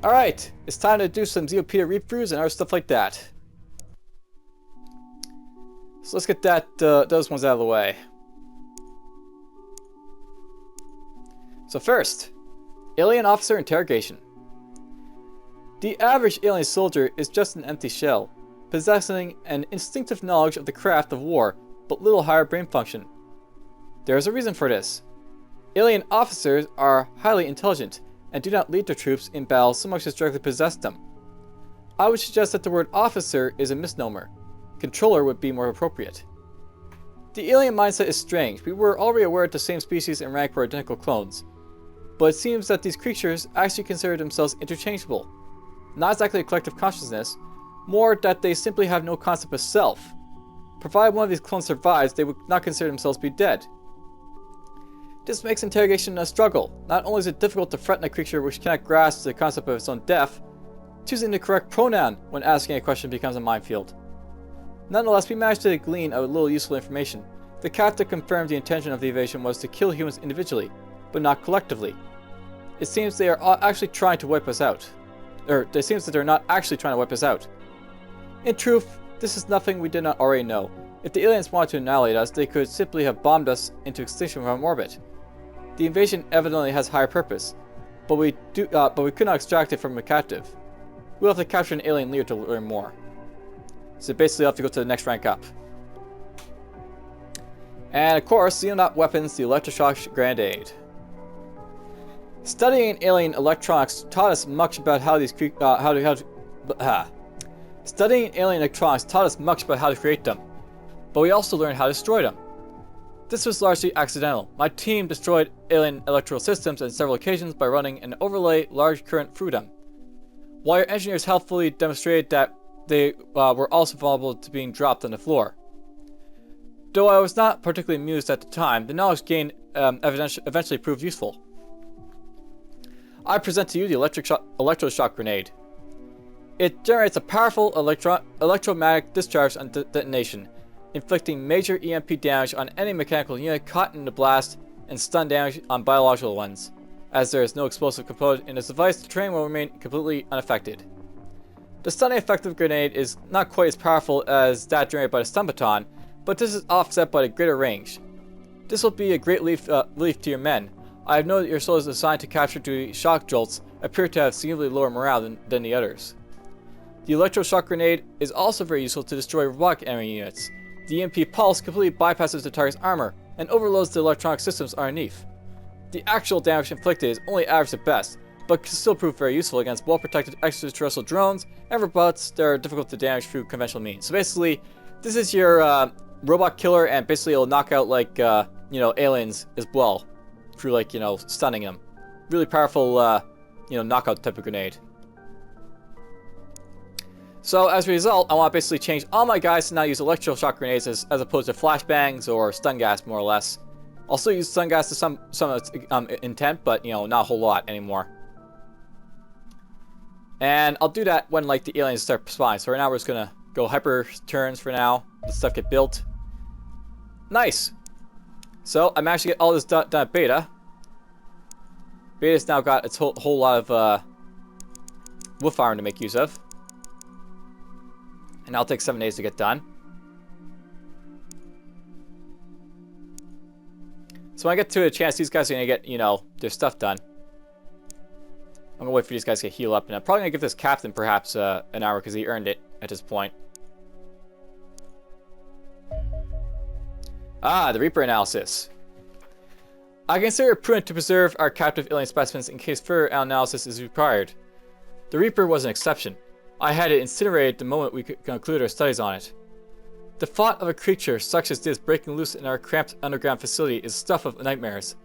Alright, it's time to do some Xenopedia readthroughs and other stuff like that. So let's get those ones out of the way. So first, alien officer interrogation. The average alien soldier is just an empty shell, possessing an instinctive knowledge of the craft of war, but little higher brain function. There is a reason for this. Alien officers are highly intelligent, and do not lead their troops in battle so much as directly possess them. I would suggest that the word officer is a misnomer. Controller would be more appropriate. The alien mindset is strange. We were already aware that the same species and rank were identical clones. But it seems that these creatures actually consider themselves interchangeable. Not exactly a collective consciousness, more that they simply have no concept of self. Provided one of these clones survives, they would not consider themselves to be dead. This makes interrogation a struggle. Not only is it difficult to threaten a creature which cannot grasp the concept of its own death, choosing the correct pronoun when asking a question becomes a minefield. Nonetheless, we managed to glean a little useful information. The captain confirmed the intention of the invasion was to kill humans individually, but not collectively. It seems they are actually trying to wipe us out. It seems that they're not actually trying to wipe us out. In truth, this is nothing we did not already know. If the aliens wanted to annihilate us, they could simply have bombed us into extinction from orbit. The invasion evidently has higher purpose, but we could not extract it from a captive. We'll have to capture an alien leader to learn more. So basically I'll have to go to the next rank up. And of course, Xenonaut weapons, the Electroshock Grenade. Studying alien electronics taught us much about how these Studying alien electronics taught us much about how to create them, but we also learned how to destroy them. This was largely accidental. My team destroyed alien electrical systems on several occasions by running an overlay large current through them, while your engineers helpfully demonstrated that they were also vulnerable to being dropped on the floor. Though I was not particularly amused at the time, the knowledge gained eventually proved useful. I present to you the Electroshock Grenade. It generates a powerful electromagnetic discharge on detonation, inflicting major EMP damage on any mechanical unit caught in the blast and stun damage on biological ones. As there is no explosive component in this device, the terrain will remain completely unaffected. The stunning effect of the grenade is not quite as powerful as that generated by the stun baton, but this is offset by the greater range. This will be a great relief to your men. I have noted that your soldiers assigned to capture due to shock jolts appear to have significantly lower morale than the others. The Electroshock Grenade is also very useful to destroy robotic enemy units. The EMP pulse completely bypasses the target's armor and overloads the electronic systems underneath. The actual damage inflicted is only average at best, but can still prove very useful against well-protected extraterrestrial drones and robots that are difficult to damage through conventional means. So basically, this is your robot killer, and basically it'll knock out like aliens as well through like stunning them. Really powerful knockout type of grenade. So as a result, I want to basically change all my guys to now use electroshock grenades as opposed to flashbangs or stun gas, more or less. I'll still use stun gas to some of its intent, but not a whole lot anymore. And I'll do that when like the aliens start spawning. So right now we're just gonna go hyper turns for now. Let stuff get built. Nice. So I managed to get all this done at beta. Beta's now got its whole lot of wolf iron to make use of. And that'll take 7 days to get done. So when I get to a chance, these guys are going to get, their stuff done. I'm going to wait for these guys to heal up. And I'm probably going to give this captain perhaps an hour because he earned it at this point. Ah, the Reaper analysis. I consider it prudent to preserve our captive alien specimens in case further analysis is required. The Reaper was an exception. I had it incinerated the moment we could conclude our studies on it. The thought of a creature such as this breaking loose in our cramped underground facility is stuff of nightmares.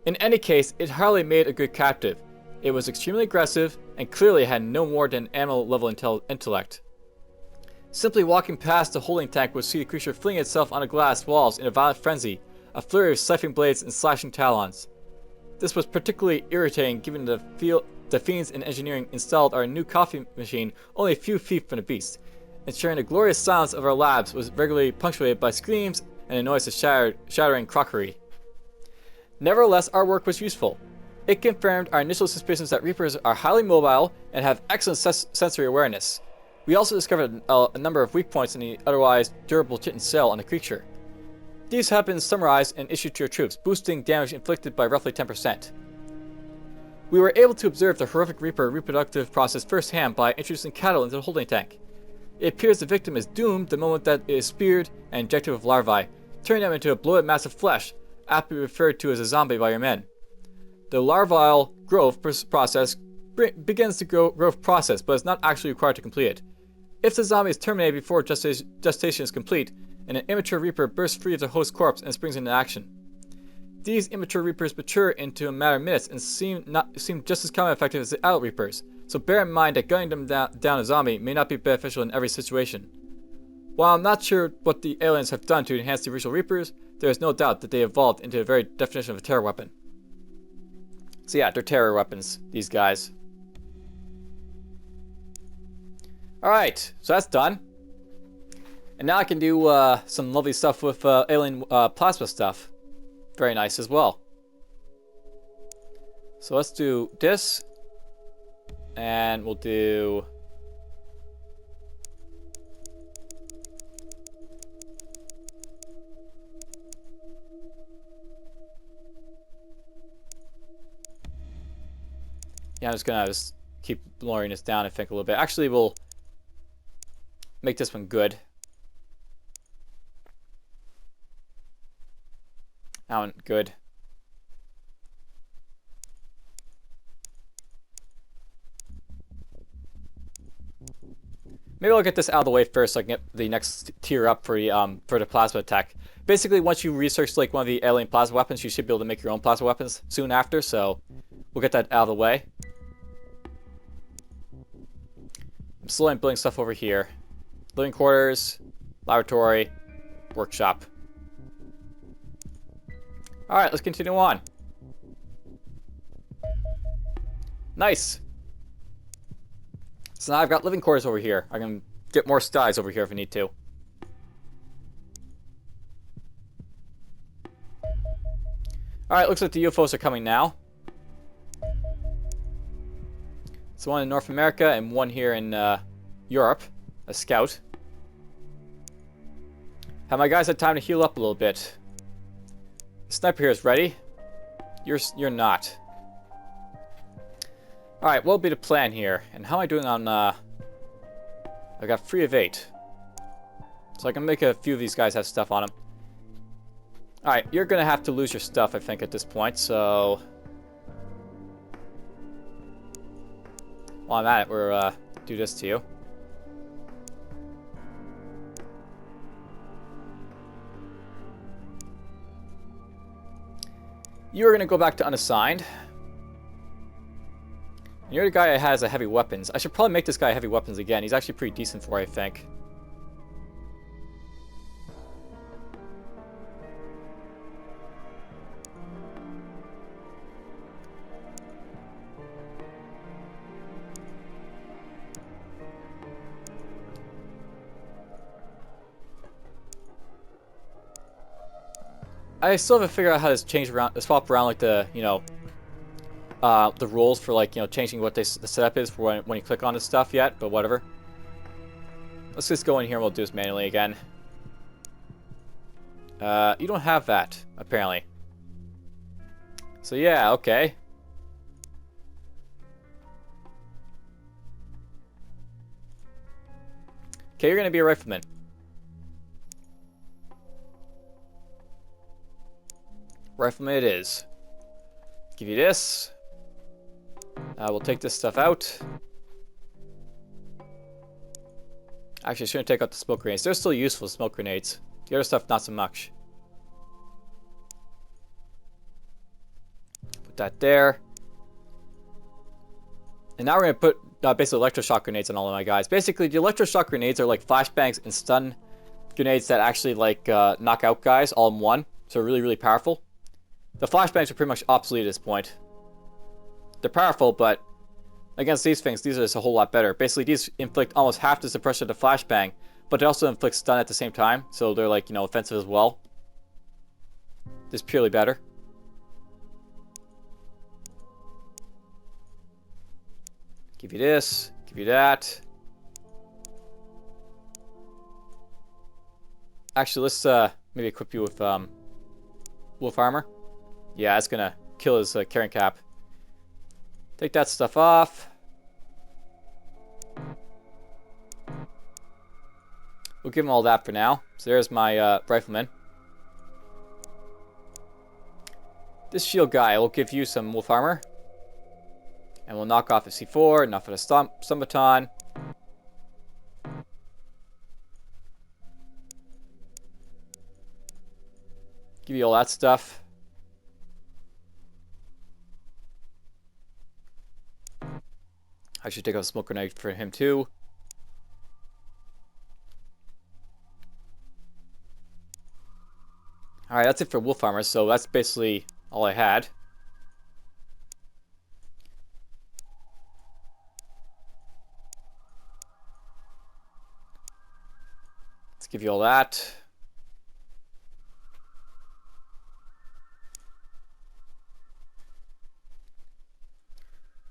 In any case, it hardly made a good captive. It was extremely aggressive and clearly had no more than animal-level intellect. Simply walking past the holding tank would see the creature fling itself on the glass walls in a violent frenzy, a flurry of siphoning blades and slashing talons. This was particularly irritating given the fiends in engineering installed our new coffee machine only a few feet from the beast, ensuring the glorious silence of our labs was regularly punctuated by screams and the noise of shattering crockery. Nevertheless, our work was useful. It confirmed our initial suspicions that Reapers are highly mobile and have excellent sensory awareness. We also discovered a number of weak points in the otherwise durable chitin cell on the creature. These have been summarized and issued to your troops, boosting damage inflicted by roughly 10%. We were able to observe the horrific Reaper reproductive process firsthand by introducing cattle into the holding tank. It appears the victim is doomed the moment that it is speared and injected with larvae, turning them into a bloated mass of flesh, aptly referred to as a zombie by your men. The larval growth process begins the growth process, but is not actually required to complete it. If the zombie is terminated before gestation is complete, and an immature Reaper bursts free of the host corpse and springs into action. These immature Reapers mature into a matter of minutes and seem just as combat effective as the adult Reapers, so bear in mind that gunning them down a zombie may not be beneficial in every situation. While I'm not sure what the aliens have done to enhance the original Reapers, there is no doubt that they evolved into the very definition of a terror weapon. So yeah, they're terror weapons, these guys. Alright, so that's done. And now I can do some lovely stuff with alien plasma stuff. Very nice as well. So let's do this. And we'll do... Yeah, I'm just gonna keep lowering this down, I think, a little bit. Actually, we'll make this one good. That one good. Maybe I'll get this out of the way first so I can get the next tier up for the plasma attack. Basically, once you research like one of the alien plasma weapons, you should be able to make your own plasma weapons soon after, so we'll get that out of the way. I'm slowly building stuff over here. Living quarters, laboratory, workshop. Alright, let's continue on. Nice! So now I've got living quarters over here. I can get more styes over here if I need to. Alright, looks like the UFOs are coming now. So one in North America and one here in Europe. A scout. Have my guys had time to heal up a little bit. The sniper here is ready. You're not. Alright, what'll be the plan here? And how am I doing on I got 3 of 8. So I can make a few of these guys have stuff on them. Alright, you're gonna have to lose your stuff, I think, at this point, so while I'm at it, we're do this to you. You are going to go back to unassigned. And you're the guy that has a heavy weapons. I should probably make this guy heavy weapons again. He's actually pretty decent for it, I think. I still haven't figured out how to change around, swap around like the, you know, the rules for like, you know, changing what the setup is for when you click on this stuff yet, but whatever. Let's just go in here and we'll do this manually again. You don't have that, apparently. So yeah, okay. Okay, you're gonna be a rifleman. Rifleman it is. Give you this. We'll take this stuff out. Actually, I shouldn't take out the smoke grenades. They're still useful, smoke grenades. The other stuff, not so much. Put that there. And now we're going to put basically electroshock grenades on all of my guys. Basically, the electroshock grenades are like flashbangs and stun grenades that actually like knock out guys all in one. So really, really powerful. The flashbangs are pretty much obsolete at this point. They're powerful, but against these things, these are just a whole lot better. Basically, these inflict almost half the suppression of the flashbang, but they also inflict stun at the same time, so they're like, you know, offensive as well. Just purely better. Give you this. Give you that. Actually, let's maybe equip you with wolf armor. Yeah, it's gonna kill his carrying cap. Take that stuff off. We'll give him all that for now. So there's my rifleman. This shield guy will give you some wolf armor. And we'll knock off a C4, knock off a stun baton. Give you all that stuff. I should take out a smoke grenade for him too. Alright, that's it for wolf armor, so that's basically all I had. Let's give you all that.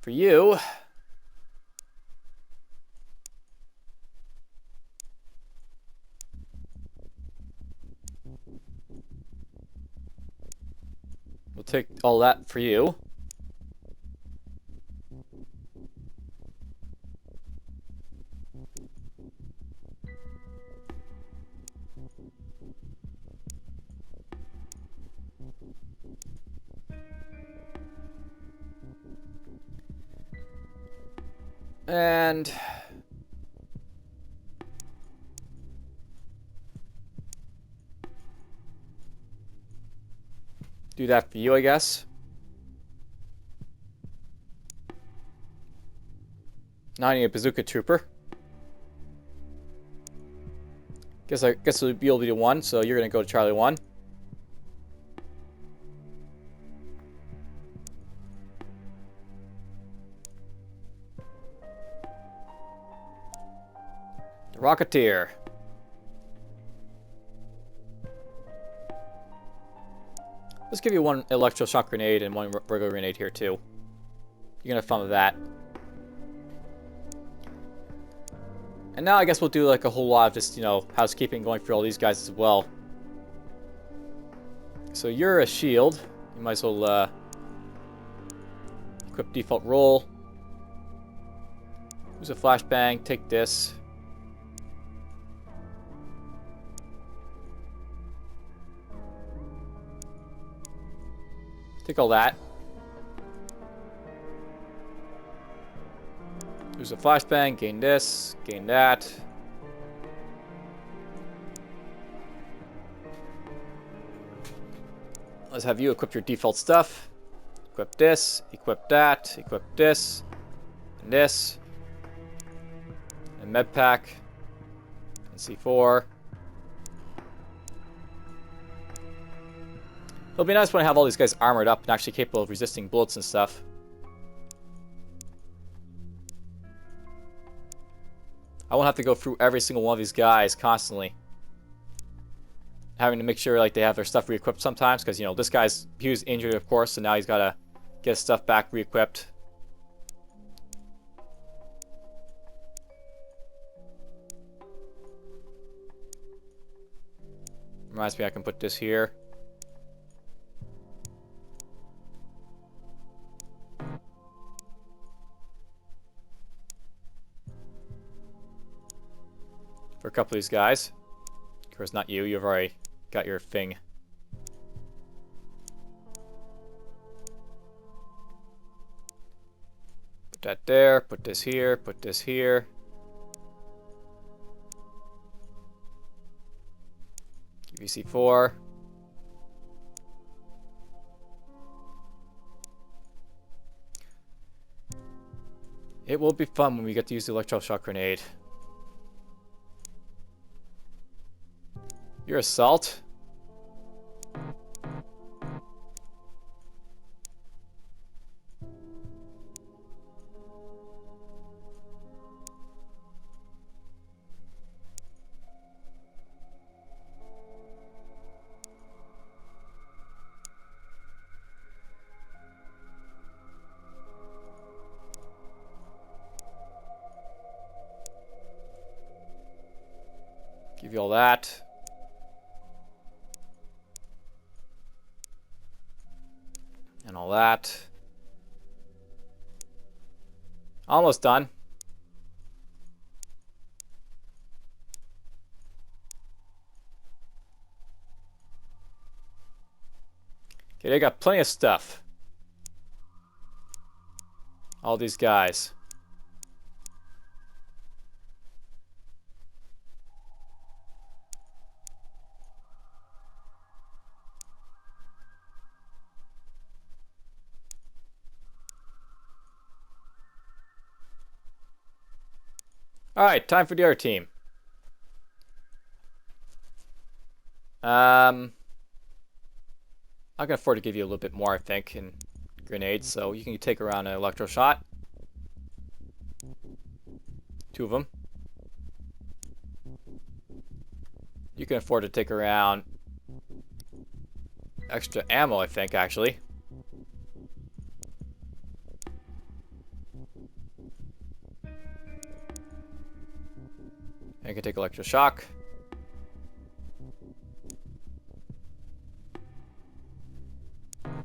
For you, we'll take all that for you. And do that for you, I guess. Now I need a bazooka trooper. Guess we'll be able to do one, so you're gonna go to Charlie 1. The Rocketeer. Let's give you one Electroshock Grenade and one regular grenade here too. You're gonna have fun with that. And now I guess we'll do like a whole lot of just, you know, housekeeping going through all these guys as well. So you're a shield. You might as well equip default roll. Use a flashbang. Take this. Take all that. Use a flashbang. Gain this. Gain that. Let's have you equip your default stuff. Equip this. Equip that. Equip this. And this. And med pack. And C4. It'll be nice when I have all these guys armored up and actually capable of resisting bullets and stuff. I won't have to go through every single one of these guys constantly. Having to make sure like they have their stuff re-equipped sometimes, because you know, he was injured of course, so now he's gotta get his stuff back re-equipped. Reminds me I can put this here. For a couple of these guys. Of course, not you. You've already got your thing. Put that there. Put this here. Put this here. Give you C4. It will be fun when we get to use the Electroshock Grenade. You're assault. Give you all that. And all that. Almost done. Okay, they got plenty of stuff. All these guys. Alright, time for the other team. I can afford to give you a little bit more, I think, in grenades, so you can take around an electroshock. 2 of them. You can afford to take around extra ammo, I think, actually. And you can take electroshock.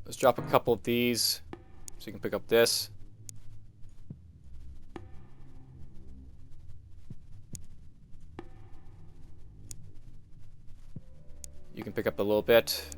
Let's drop a couple of these so you can pick up this. You can pick up a little bit.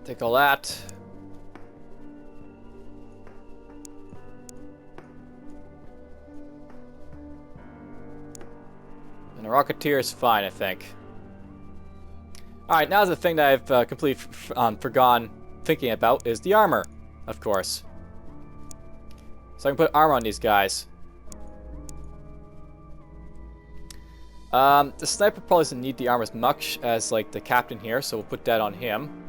Take all that. And the Rocketeer is fine, I think. Alright, now the thing that I've completely forgone thinking about is the armor, of course. So I can put armor on these guys. The sniper probably doesn't need the armor as much as like the captain here, so we'll put that on him.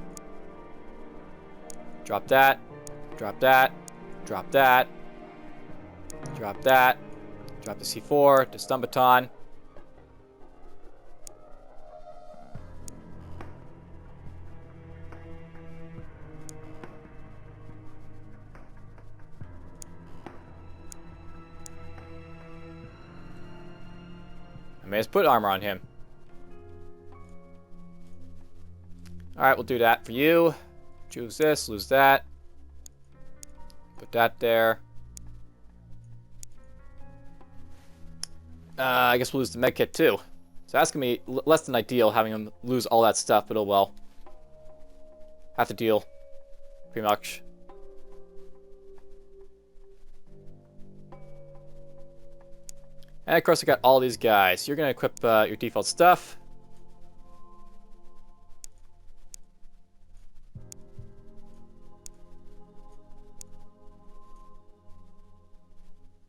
Drop that. Drop that. Drop that. Drop that. Drop the C4, the stun baton. I may just put armor on him. Alright, we'll do that for you. Choose this, lose that. Put that there. I guess we'll lose the medkit too. So that's going to be less than ideal, having him lose all that stuff, but oh well. Have to deal. Pretty much. And of course I got all these guys. You're going to equip your default stuff.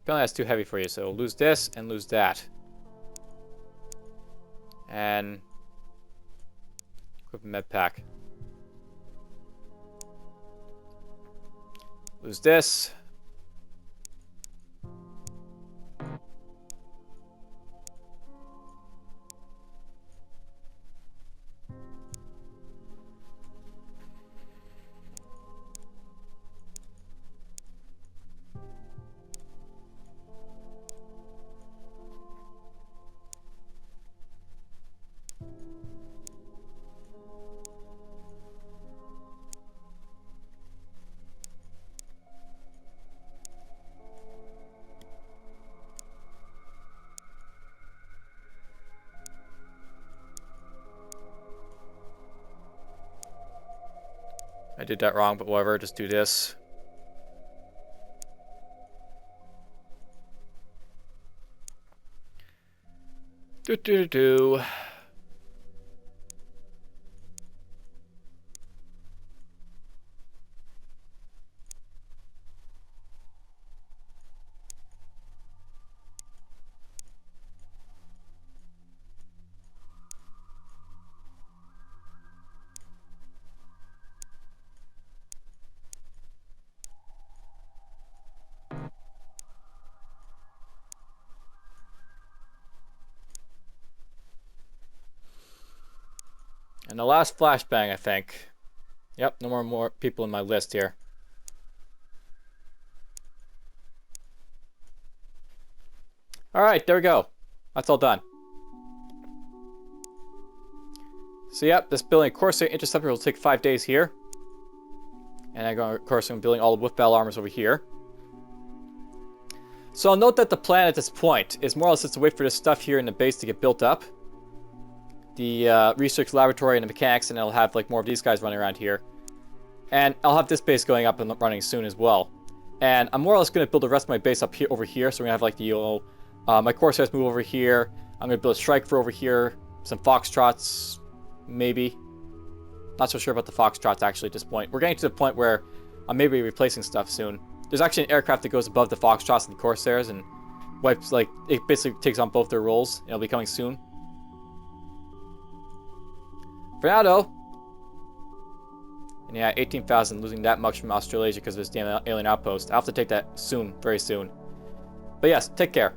Apparently that's too heavy for you, so lose this and lose that. And equip a med pack. Lose this. I did that wrong, but whatever, just do this. Do. And the last flashbang, I think. Yep, no more people in my list here. Alright, there we go. That's all done. So yep, this building Corsair Interceptor will take 5 days here. And of course I'm building all the Wolf Battle Armors over here. So I'll note that the plan at this point is more or less just to wait for this stuff here in the base to get built up. The research laboratory and the mechanics, and I'll have like more of these guys running around here. And I'll have this base going up and running soon as well. And I'm more or less going to build the rest of my base up here over here. So we're going to have like the my Corsairs move over here. I'm going to build a strike for over here. Some Foxtrots, maybe. Not so sure about the Foxtrots actually at this point. We're getting to the point where I may be replacing stuff soon. There's actually an aircraft that goes above the Foxtrots and the Corsairs and wipes, like, it basically takes on both their roles. It'll be coming soon. For now, though. And yeah, 18,000, losing that much from Australasia because of this damn alien outpost. I'll have to take that soon, very soon. But yes, take care.